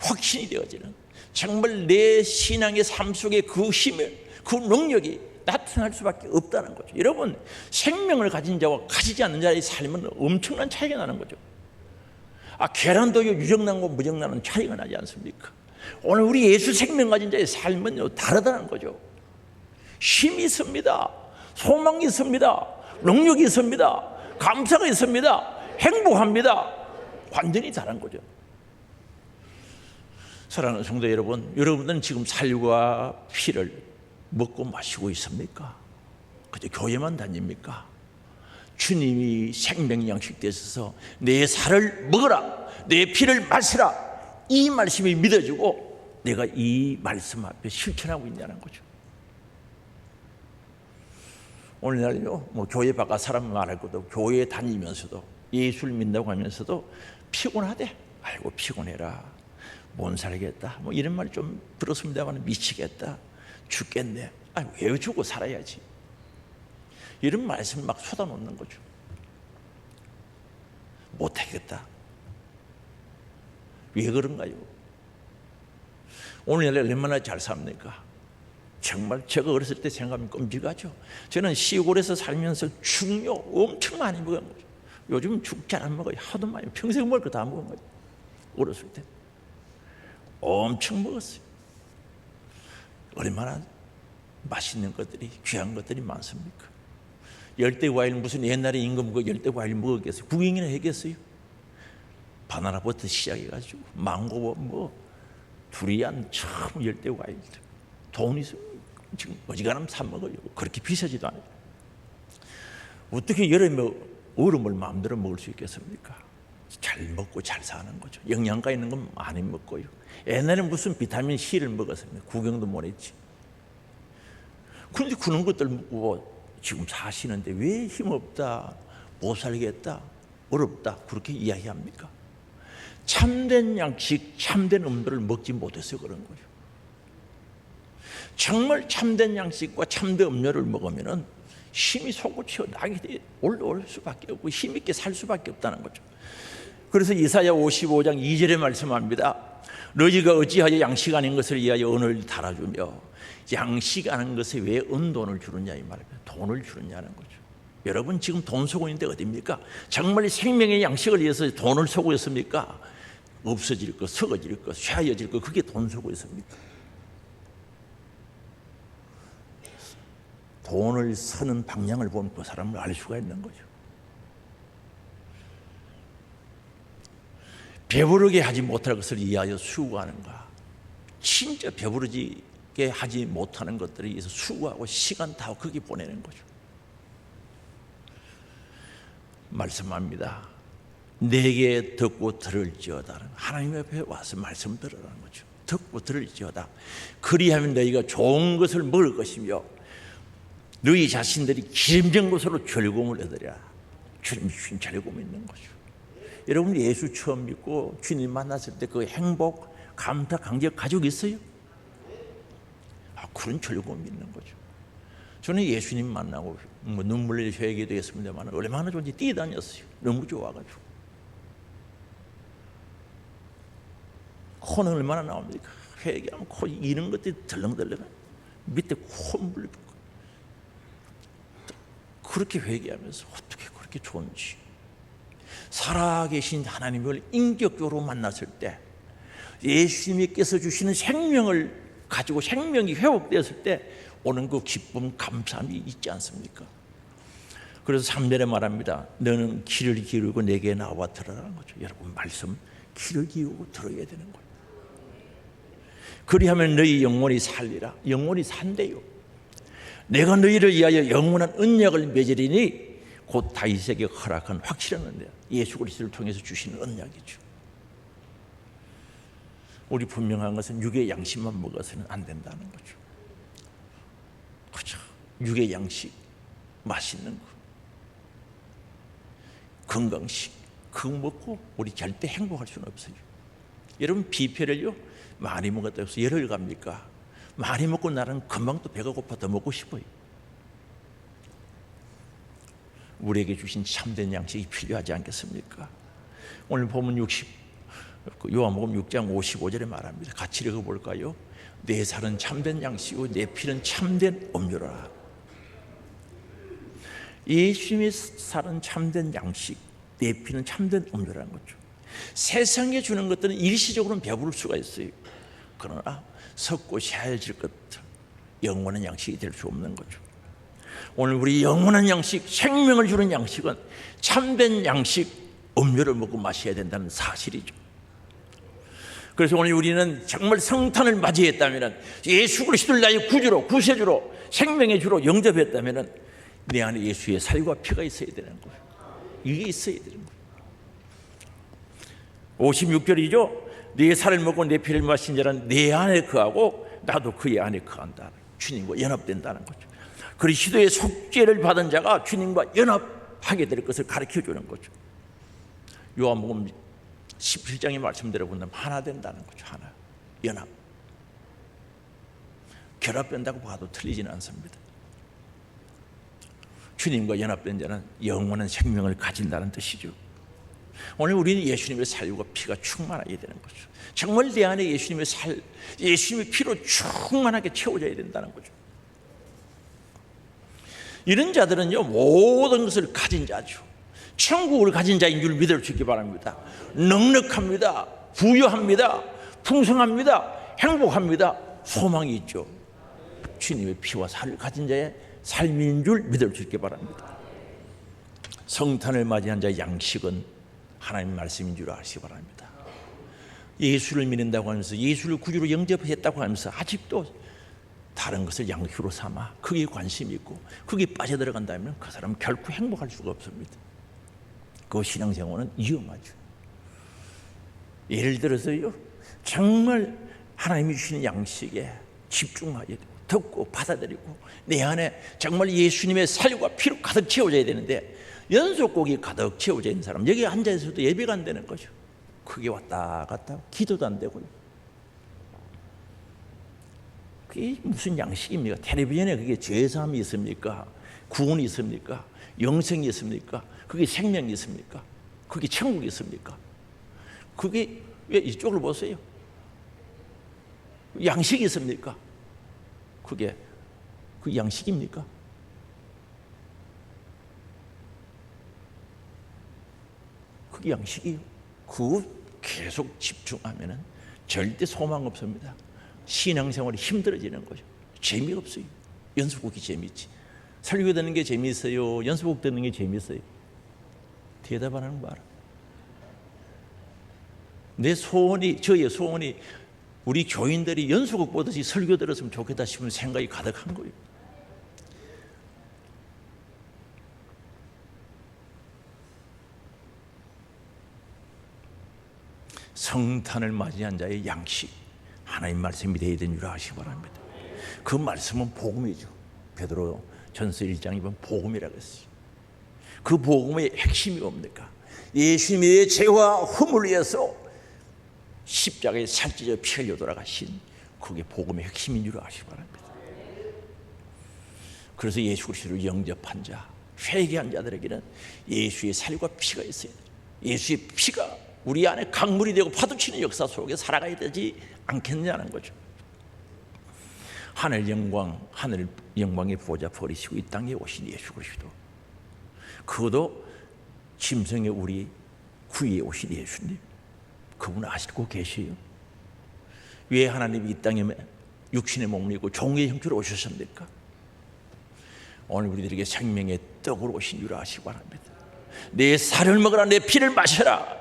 확신이 되어지는, 정말 내 신앙의 삶 속에 그 힘을, 그 능력이 나타날 수밖에 없다는 거죠. 여러분, 생명을 가진 자와 가지지 않는 자의 삶은 엄청난 차이가 나는 거죠. 계란도요 유정란과 무정란은 차이가 나지 않습니까? 오늘 우리 예수 생명 가진 자의 삶은 다르다는 거죠. 힘이 있습니다. 소망이 있습니다. 능력이 있습니다. 감사가 있습니다. 행복합니다. 완전히 다른 거죠. 사랑하는 성도 여러분, 여러분들은 지금 살과 피를 먹고 마시고 있습니까? 그저 교회만 다닙니까? 주님이 생명양식 되셔서 내 살을 먹어라, 내 피를 마시라, 이 말씀이 믿어지고 내가 이 말씀 앞에 실천하고 있냐는 거죠. 오늘날요, 교회 바깥 사람 말할 것도 교회에 다니면서도 예수를 믿는다고 하면서도 피곤하대. 아이고 피곤해라, 못 살겠다, 이런 말 좀 들었습니다만 미치겠다, 죽겠네. 아이고 왜 죽고 살아야지. 이런 말씀을 막 쏟아놓는 거죠. 못하겠다. 왜 그런가요? 오늘날 얼마나 잘 삽니까? 정말 제가 어렸을 때 생각하면 끔찍하죠. 저는 시골에서 살면서 죽요 엄청 많이 먹은 거죠. 요즘 죽 잘 안 먹어요. 하도 많이, 평생 먹을 거 다 먹은 거죠. 어렸을 때 엄청 먹었어요. 얼마나 맛있는 것들이, 귀한 것들이 많습니까? 열대과일, 무슨 옛날에 임금 그 열대과일 먹었겠어요? 구경이나 했겠어요? 바나나부터 시작해가지고 망고, 두리안, 참 열대과일들. 돈 있으면 지금 어지간하면 사 먹어요. 그렇게 비싸지도 않아요. 어떻게 여름에 얼음을 마음대로 먹을 수 있겠습니까? 잘 먹고 잘 사는 거죠. 영양가 있는 건 많이 먹고요. 옛날에 무슨 비타민 C를 먹었습니까? 구경도 못 했지. 그런데 그런 것들 먹고 지금 사시는데 왜 힘없다, 못 살겠다, 어렵다 그렇게 이야기합니까? 참된 양식, 참된 음료를 먹지 못해서 그런 거예요. 정말 참된 양식과 참된 음료를 먹으면 힘이 솟구쳐 나게 올라올 수밖에 없고 힘있게 살 수밖에 없다는 거죠. 그래서 이사야 55장 2절에 말씀합니다. 너희가 어찌하여 양식 아닌 것을 위하여 은을 달아주며 양식 아닌 것에 왜 은돈을 주느냐, 이 말입니다. 돈을 주느냐는 거죠. 여러분 지금 돈 쓰고 있는데 어디입니까? 정말 생명의 양식을 위해서 돈을 쓰고 있습니까? 없어질 것, 썩어질 것, 쇠하여질 것, 그게 돈 쓰고 있습니까? 돈을 쓰는 방향을 보면 그 사람을 알 수가 있는 거죠. 배부르게 하지 못할 것을 위하여 수고하는가? 진짜 배부르게 하지 못하는 것들에 의해서 수고하고 시간 다 거기 보내는 거죠. 말씀합니다. 내게 듣고 들을지어다. 하나님 옆에 와서 말씀 들으라는 거죠. 듣고 들을지어다. 그리하면 너희가 좋은 것을 먹을 것이며 너희 자신들이 기름진 것으로 즐거움을 얻으리라. 주님 주신 즐거움이 있는 거죠. 여러분 예수 처음 믿고 주님 만났을 때 그 행복, 감사, 감격 가지고 있어요? 그런 즐거움이 있는 거죠. 저는 예수님 만나고 눈물 흘려 회개도 했습니다만 얼마나 좋은지 뛰어다녔어요. 너무 좋아가지고. 코는 얼마나 나옵니까? 회개하면 코 이런 것들이 덜렁덜렁 밑에 콧물. 그렇게 회개하면서 어떻게 그렇게 좋은지, 살아계신 하나님을 인격적으로 만났을 때 예수님께서 주시는 생명을 가지고 생명이 회복되었을 때 오는 그 기쁨, 감사함이 있지 않습니까? 그래서 3절에 말합니다. 너는 귀를 기울이고 내게 나와 들으라는 거죠. 여러분 말씀 귀를 기울이고 들어야 되는 거예요. 그리하면 너희 영혼이 살리라. 영혼이 산대요. 내가 너희를 위하여 영원한 언약을 맺으리니 곧 다윗에게 허락한 확실한 언약, 예수 그리스도를 통해서 주시는 언약이죠. 우리 분명한 것은 육의 양식만 먹어서는 안 된다는 거죠. 그렇죠. 육의 양식, 맛있는 거, 건강식, 그거 먹고 우리 절대 행복할 수는 없어요. 여러분 비표를요 많이 먹었다고 해서 열흘 갑니까? 많이 먹고 나는 금방 또 배가 고파 더 먹고 싶어요. 우리에게 주신 참된 양식이 필요하지 않겠습니까? 오늘 보면 요한복음 6장 55절에 말합니다. 같이 읽어볼까요? 내 살은 참된 양식이고 내 피는 참된 음료라. 예수님의 살은 참된 양식, 내 피는 참된 음료라는 거죠. 세상에 주는 것들은 일시적으로는 배부를 수가 있어요. 그러나 썩고 샤해질 것들, 영원한 양식이 될 수 없는 거죠. 오늘 우리 영원한 양식, 생명을 주는 양식은 참된 양식, 음료를 먹고 마셔야 된다는 사실이죠. 그래서 오늘 우리는 정말 성탄을 맞이했다면, 예수 그리스도를 나의 구주로, 구세주로, 생명의 주로 영접했다면 내 안에 예수의 살과 피가 있어야 되는 거예요. 이게 있어야 되는 거예요. 56절이죠. 내 살을 먹고 내 피를 마신 자는 내 안에 거하고 나도 그의 안에 거한다. 주님과 연합된다는 거죠. 그리스도의 속죄를 받은 자가 주님과 연합하게 될 것을 가르쳐 주는 거죠. 요한복음 17장의 말씀대로 본다면 하나 된다는 거죠. 하나, 연합. 결합된다고 봐도 틀리지는 않습니다. 주님과 연합된 자는 영원한 생명을 가진다는 뜻이죠. 오늘 우리는 예수님의 살과 피가 충만하게 되는 거죠. 정말 내 안에 예수님의 살, 예수님의 피로 충만하게 채워져야 된다는 거죠. 이런 자들은요, 모든 것을 가진 자죠. 천국을 가진 자인 줄 믿을 수 있기 바랍니다. 넉넉합니다. 부유합니다. 풍성합니다. 행복합니다. 소망이 있죠. 주님의 피와 살을 가진 자의 삶인 줄 믿을 수 있기 바랍니다. 성탄을 맞이한 자의 양식은 하나님 말씀인 줄 아시기 바랍니다. 예수를 믿는다고 하면서, 예수를 구주로 영접했다고 하면서 아직도 다른 것을 양식으로 삼아 거기에 관심이 있고 거기에 빠져들어간다면 그 사람은 결코 행복할 수가 없습니다. 그 신앙생활은 위험하죠. 예를 들어서요, 정말 하나님이 주시는 양식에 집중하게 되고 듣고 받아들이고 내 안에 정말 예수님의 살과 피로 가득 채워져야 되는데, 연속곡이 가득 채워져 있는 사람, 여기 앉아있어도 예배가 안 되는 거죠. 크게 왔다 갔다 기도도 안 되고요. 그게 무슨 양식입니까? 텔레비전에 그게 죄사함이 있습니까? 구원이 있습니까? 영생이 있습니까? 그게 생명이 있습니까? 그게 천국이 있습니까? 그게 왜 이쪽을 보세요? 양식이 있습니까? 그게 그 양식입니까? 그게 양식이요. 그거 계속 집중하면은 절대 소망 없습니다. 신앙생활이 힘들어지는 거죠. 재미없어요. 연수곡이 재미있지. 설교 듣는 게 재미있어요? 연수곡 듣는 게 재미있어요? 대답 안 하는 거 알아. 내 소원이, 저의 소원이 우리 교인들이 연수곡 보듯이 설교 들었으면 좋겠다 싶은 생각이 가득한 거예요. 성탄을 맞이한 자의 양식, 하나님 말씀이 되어야 되는 줄 아시기 바랍니다. 그 말씀은 복음이죠. 베드로 전서 1장에 보면 복음이라고 했어요. 그 복음의 핵심이 뭡니까? 예수님의 죄와 흠을 위해서 십자가에 살찌져 피 흘려 돌아가신, 그게 복음의 핵심인 줄 아시기 바랍니다. 그래서 예수 그리스도를 영접한 자, 회개한 자들에게는 예수의 살과 피가 있어야 돼요. 예수의 피가 우리 안에 강물이 되고 파도치는 역사 속에 살아가야 되지 않겠냐는 거죠. 하늘 영광의 보좌 버리시고 이 땅에 오신 예수 그리스도, 그것도 짐승의 우리 구유에 오신 예수님, 그분 아시고 계세요? 왜 하나님이 이 땅에 육신의 몸을 입고 종의 형태로 오셨습니까? 오늘 우리들에게 생명의 떡으로 오신 줄 아시기 바랍니다. 내 살을 먹으라, 내 피를 마셔라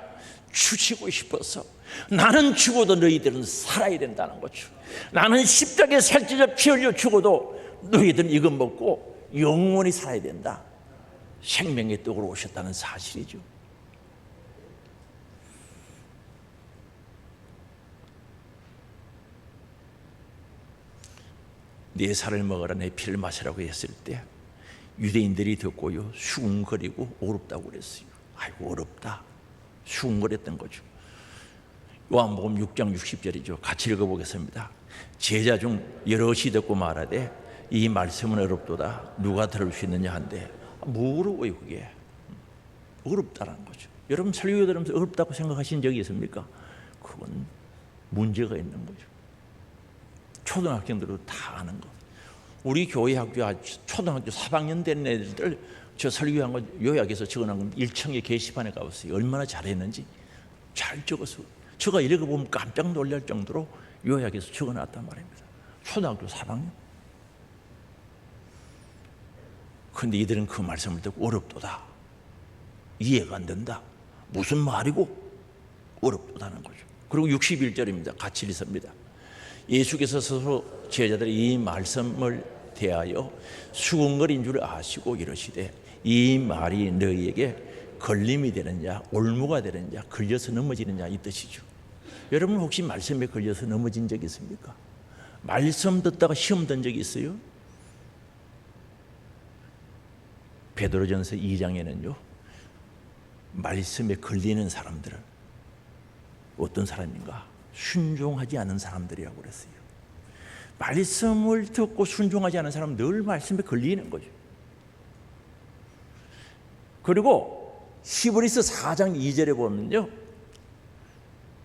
주시고 싶어서, 나는 죽어도 너희들은 살아야 된다는 거죠. 나는 십자가에 살찌져 피 흘려 죽어도 너희들은 이거 먹고 영원히 살아야 된다. 생명의 떡으로 오셨다는 사실이죠. 내 살을 먹어라, 내 피를 마시라고 했을 때 유대인들이 듣고요, 수군거리고 어렵다고 그랬어요. 아이고 어렵다, 수군거렸던 거죠. 요한복음 6장 60절이죠. 같이 읽어보겠습니다. 제자 중 여럿이 듣고 말하되 이 말씀은 어렵도다, 누가 들을 수 있느냐 한데, 뭐 어려워요? 그게 어렵다라는 거죠. 여러분 설교 들으면서 어렵다고 생각하신 적이 있습니까? 그건 문제가 있는 거죠. 초등학생들도 다 아는 거. 우리 교회 학교 초등학교 3학년 된 애들 저 설교한 거 요약해서 적어놓은 건 1층에 게시판에 가봤어요. 얼마나 잘했는지 잘 적었어. 제가 읽어보면 깜짝 놀랄 정도로 요약해서 적어놨단 말입니다. 초등학교 3학년. 근데 이들은 그 말씀을 듣고 어렵도다, 이해가 안 된다, 무슨 말이고 어렵도다는 거죠. 그리고 61절입니다. 같이 읽습니다. 예수께서 스스로 제자들이 이 말씀을 대하여 수군거린 줄 아시고 이러시되 이 말이 너희에게 걸림이 되느냐 올무가 되느냐 걸려서 넘어지느냐 이 뜻이죠. 여러분 혹시 말씀에 걸려서 넘어진 적 있습니까? 말씀 듣다가 시험 든 적이 있어요? 베드로전서 2장에는요 말씀에 걸리는 사람들은 어떤 사람인가? 순종하지 않은 사람들이라고 그랬어요. 말씀을 듣고 순종하지 않은 사람은 늘 말씀에 걸리는 거죠. 그리고 히브리서 4장 2절에 보면요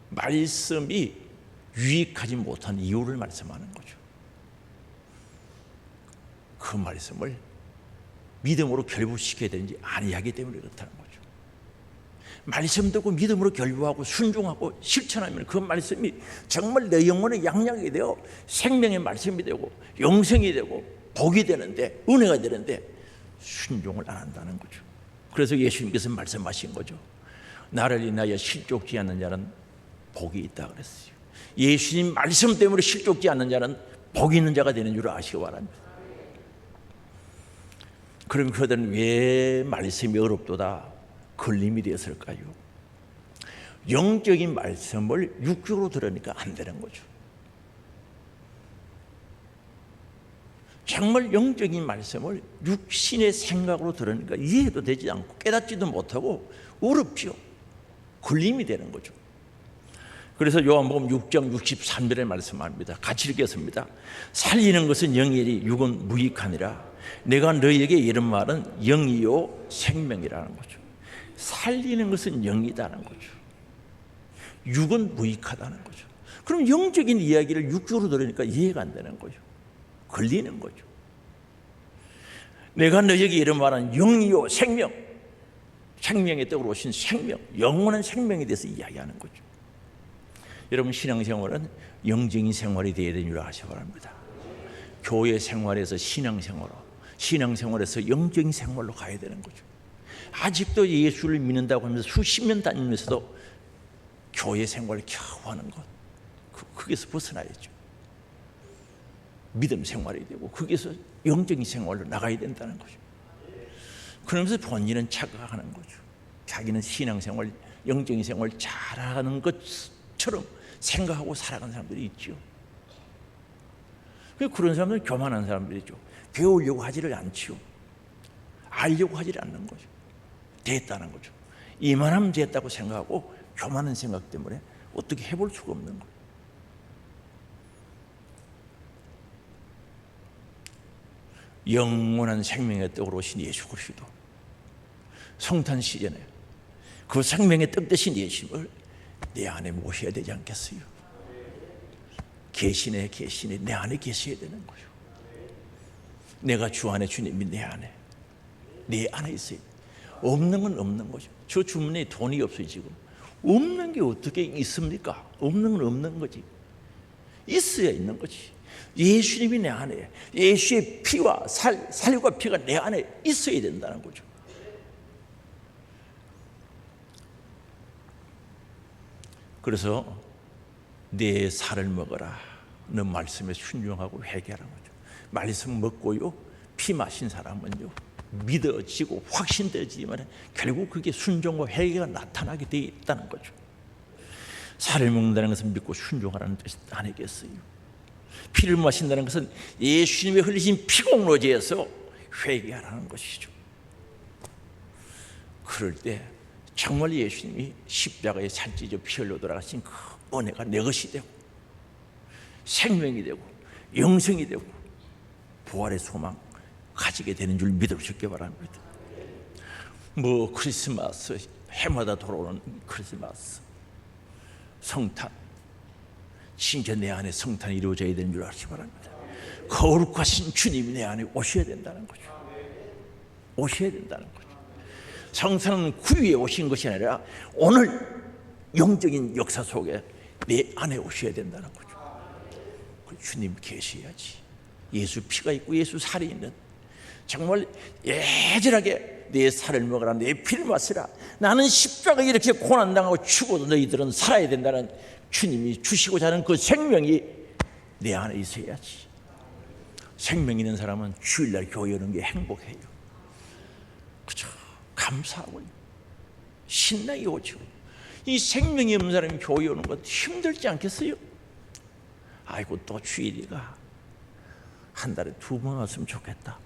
말씀이 유익하지 못한 이유를 말씀하는 거죠. 그 말씀을 믿음으로 결부시켜야 되는지 아니하기 때문에 그렇다는 거죠. 말씀 듣고 믿음으로 결부하고 순종하고 실천하면 그 말씀이 정말 내 영혼의 양약이 되어 생명의 말씀이 되고 영생이 되고 복이 되는데 은혜가 되는데 순종을 안 한다는 거죠. 그래서 예수님께서 말씀하신 거죠. 나를 인하여 실족지 않는 자는 복이 있다 그랬어요. 예수님 말씀 때문에 실족지 않는 자는 복이 있는 자가 되는 줄 아시기 바랍니다. 그럼 그들은 왜 말씀이 어렵도다 걸림이 되었을까요? 영적인 말씀을 육적으로 들으니까 안 되는 거죠. 정말 영적인 말씀을 육신의 생각으로 들으니까 이해도 되지 않고 깨닫지도 못하고 어렵죠. 걸림이 되는 거죠. 그래서 요한복음 6장 63절에 말씀합니다. 같이 읽겠습니다. 살리는 것은 영이니 육은 무익하니라. 내가 너희에게 이런 말은 영이요 생명이라는 거죠. 살리는 것은 영이다는 거죠. 육은 무익하다는 거죠. 그럼 영적인 이야기를 육적으로 들으니까 이해가 안 되는 거죠. 걸리는 거죠. 내가 너희에게 이런 말은 영이요 생명, 생명의 떡으로 오신 생명, 영원한 생명에 대해서 이야기하는 거죠. 여러분 신앙생활은 영적인 생활이 되어야 되는 줄 아셔야 합니다. 교회 생활에서 신앙생활로, 신앙생활에서 영적인 생활로 가야 되는 거죠. 아직도 예수를 믿는다고 하면서 수십 년 다니면서도 교회 생활을 겨우 하는 것, 거기서 벗어나야죠. 믿음 생활이 되고 거기서 영적인 생활로 나가야 된다는 거죠. 그러면서 본인은 착각하는 거죠. 자기는 신앙생활, 영적인 생활 잘하는 것처럼 생각하고 살아가는 사람들이 있죠. 그런 사람들은 교만한 사람들이죠. 배우려고 하지를 않지요. 알려고 하지를 않는 거죠. 됐다는 거죠. 이만하면 됐다고 생각하고 교만한 생각 때문에 어떻게 해볼 수가 없는 거예요. 영원한 생명의 떡으로 오신 예수 그리스도, 성탄 시즌에 그 생명의 떡 되신 예수님을 내 안에 모셔야 되지 않겠어요? 계시네 내 안에 계셔야 되는 거죠. 내가 주 안에, 주님이 내 안에 있어요. 없는 건 없는 거죠. 저 주머니에 돈이 없어요. 지금 없는 게 어떻게 있습니까? 없는 건 없는 거지. 있어야 있는 거지. 예수님이 내 안에, 예수의 피와 살과 피가 내 안에 있어야 된다는 거죠. 그래서 내 살을 먹어라. 너 말씀에 순종하고 회개하는 거죠. 말씀 먹고요, 피 마신 사람은요 믿어지고 확신되지만 결국 그게 순종과 회개가 나타나게 되어 있다는 거죠. 살을 먹는다는 것은 믿고 순종하라는 뜻이 아니겠어요? 피를 마신다는 것은 예수님의 흘리신 피공로제에서 회개하라는 것이죠. 그럴 때 정말 예수님이 십자가에 살찌져 피 흘려 돌아가신 그 은혜가 내 것이 되고 생명이 되고 영생이 되고 부활의 소망 가지게 되는 줄 믿으시기 바랍니다. 뭐 크리스마스, 해마다 돌아오는 크리스마스, 성탄, 진짜 내 안에 성탄이 이루어져야 되는 줄 아시기 바랍니다. 거룩하신 주님이 내 안에 오셔야 된다는 거죠. 오셔야 된다는 거죠. 성탄은 구유에 오신 것이 아니라 오늘 영적인 역사 속에 내 안에 오셔야 된다는 거죠. 주님 계셔야지. 예수 피가 있고 예수 살이 있는 정말 애절하게 내 살을 먹어라, 내 피를 마시라, 나는 십자가에 이렇게 고난당하고 죽어도 너희들은 살아야 된다는 주님이 주시고자 하는 그 생명이 내 안에 있어야지. 생명 있는 사람은 주일날 교회 오는 게 행복해요. 그죠? 감사하고 신나게 오죠. 이 생명이 없는 사람이 교회 오는 것 힘들지 않겠어요? 아이고, 또 주일이가 한 달에 2번 왔으면 좋겠다,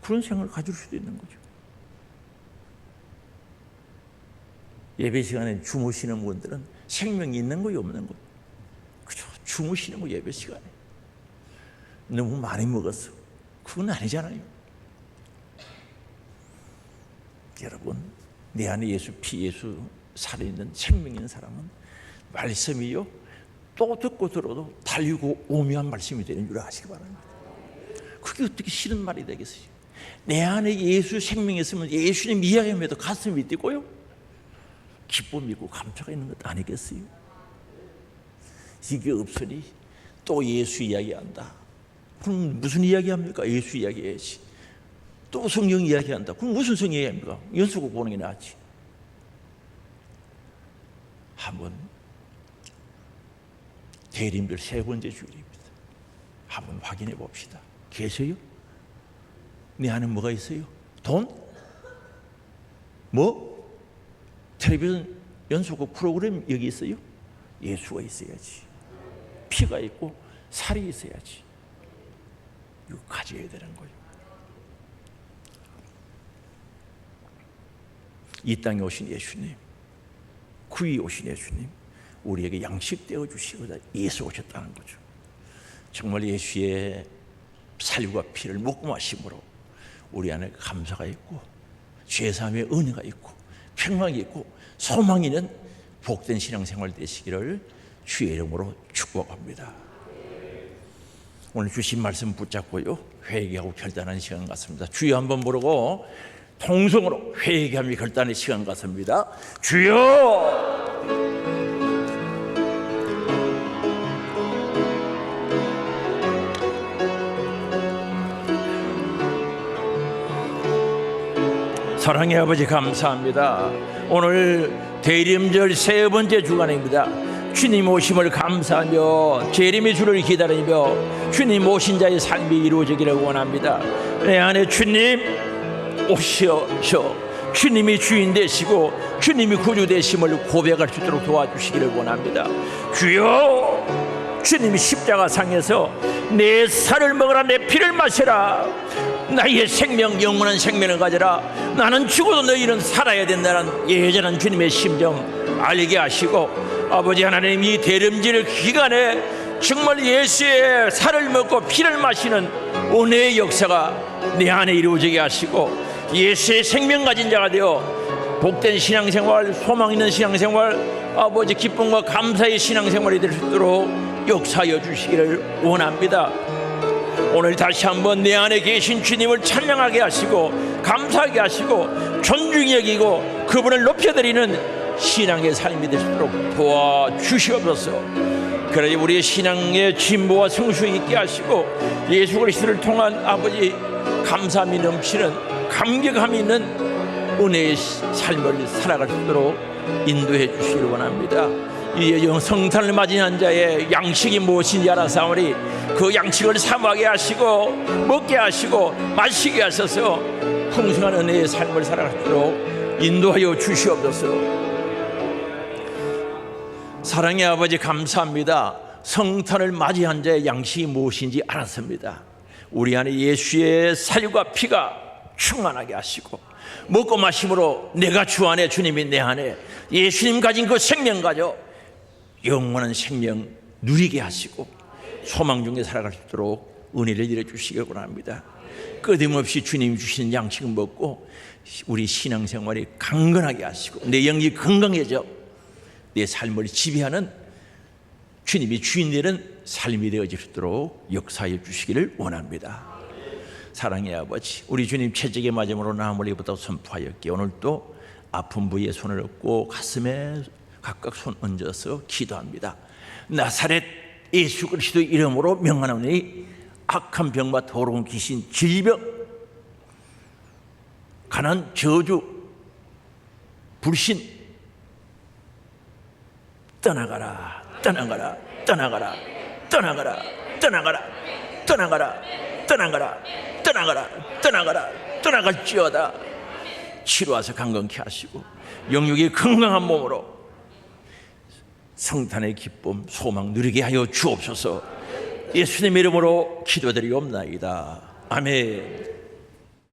그런 생각을 가질 수도 있는 거죠. 예배 시간에 주무시는 분들은 생명이 있는 거요, 없는 거? 그죠? 주무시는 거, 예배 시간에 너무 많이 먹었어, 그건 아니잖아요. 여러분, 내 안에 예수 피, 예수 살아있는 생명 있는 사람은 말씀이요, 또 듣고 들어도 달리고 오묘한 말씀이 되는 줄 아시기 바랍니다. 그게 어떻게 싫은 말이 되겠어요? 내 안에 예수 생명이 있으면 예수님 이야기하면 가슴이 뛰고요, 기쁨이 있고 감사가 있는 것 아니겠어요? 이게 없으니 또 예수 이야기한다, 그럼 무슨 이야기합니까? 예수 이야기해야지. 또 성경 이야기한다, 그럼 무슨 성경 이야기합니까? 연수국 보는 게 낫지. 한번 대림절 3번째 주일입니다. 한번 확인해 봅시다. 계세요? 내 안에 뭐가 있어요? 돈? 뭐? 텔레비전 연속곡 프로그램 여기 있어요? 예수가 있어야지. 피가 있고 살이 있어야지. 이거 가져야 되는 거예요. 이 땅에 오신 예수님, 구이 오신 예수님, 우리에게 양식 떼어 주시고자 예수 오셨다는 거죠. 정말 예수의 살과 피를 먹고 마심으로 우리 안에 감사가 있고 죄사함의 은혜가 있고 평강이 있고 소망이 있는 복된 신앙생활 되시기를 주의 이름으로 축복합니다. 오늘 주신 말씀 붙잡고요, 회개하고 결단하는 시간 같습니다. 주여 한번 부르고 통성으로 회개하며 결단의 시간 같습니다. 주여! 사랑의 아버지, 감사합니다. 오늘 대림절 3번째 주간입니다. 주님 오심을 감사하며 재림의 주를 기다리며 주님 오신 자의 삶이 이루어지기를 원합니다. 내 안에 주님 오셔서 주님이 주인 되시고 주님이 구주 되심을 고백할 수 있도록 도와주시기를 원합니다. 주여, 주님이 십자가상에서 내 살을 먹으라, 내 피를 마시라, 나의 생명, 영원한 생명을 가져라, 나는 죽어도 너희는 살아야 된다는 예전한 주님의 심정 알게 하시고, 아버지 하나님, 이 대림절 기간에 정말 예수의 살을 먹고 피를 마시는 은혜의 역사가 내 안에 이루어지게 하시고, 예수의 생명 가진 자가 되어 복된 신앙생활, 소망 있는 신앙생활, 아버지 기쁨과 감사의 신앙생활이 될 수 있도록 역사하여 주시기를 원합니다. 오늘 다시 한번 내 안에 계신 주님을 찬양하게 하시고 감사하게 하시고 존중히 여기고 그분을 높여드리는 신앙의 삶이 될 수 있도록 도와주시옵소서. 그러니 우리의 신앙의 진보와 성수 있게 하시고 예수 그리스도를 통한 아버지 감사함이 넘치는 감격함이 있는 은혜의 삶을 살아갈 수 있도록 인도해 주시기를 원합니다. 이 성탄을 맞이한 자의 양식이 무엇인지 알아사오니 그 양식을 사모하게 하시고 먹게 하시고 마시게 하셔서 풍성한 은혜의 삶을 살아가도록 인도하여 주시옵소서. 사랑의 아버지, 감사합니다. 성탄을 맞이한 자의 양식이 무엇인지 알았습니다. 우리 안에 예수의 살과 피가 충만하게 하시고 먹고 마심으로 내가 주 안에, 주님이 내 안에, 예수님 가진 그 생명 가져 영원한 생명 누리게 하시고 소망 중에 살아갈 수 있도록 은혜를 일해 주시기 원합니다. 끊임없이 주님 주시는 양식을 먹고 우리 신앙생활이 강건하게 하시고 내 영이 건강해져 내 삶을 지배하는 주님이 주인 되는 삶이 되어질 수 있도록 역사해 주시기를 원합니다. 사랑의 아버지, 우리 주님 채찍에 맞음으로 나음을 입었다고 선포하였기에 오늘 또 아픈 부위에 손을 얹고 가슴에 각각 손 얹어서 기도합니다. 나사렛 예수 그리스도 이름으로 명하노니 악한 병과 더러운 귀신, 질병, 가난, 저주, 불신 떠나가라, 떠나가라, 떠나가라, 떠나가라, 떠나가라, 떠나가라, 떠나가라, 떠나가라, 떠나가라, 떠나갈지어다. 치료하사 강건케 하시고 영육의 건강한 몸으로 성탄의 기쁨, 소망 누리게 하여 주옵소서. 예수님의 이름으로 기도드리옵나이다. 아멘.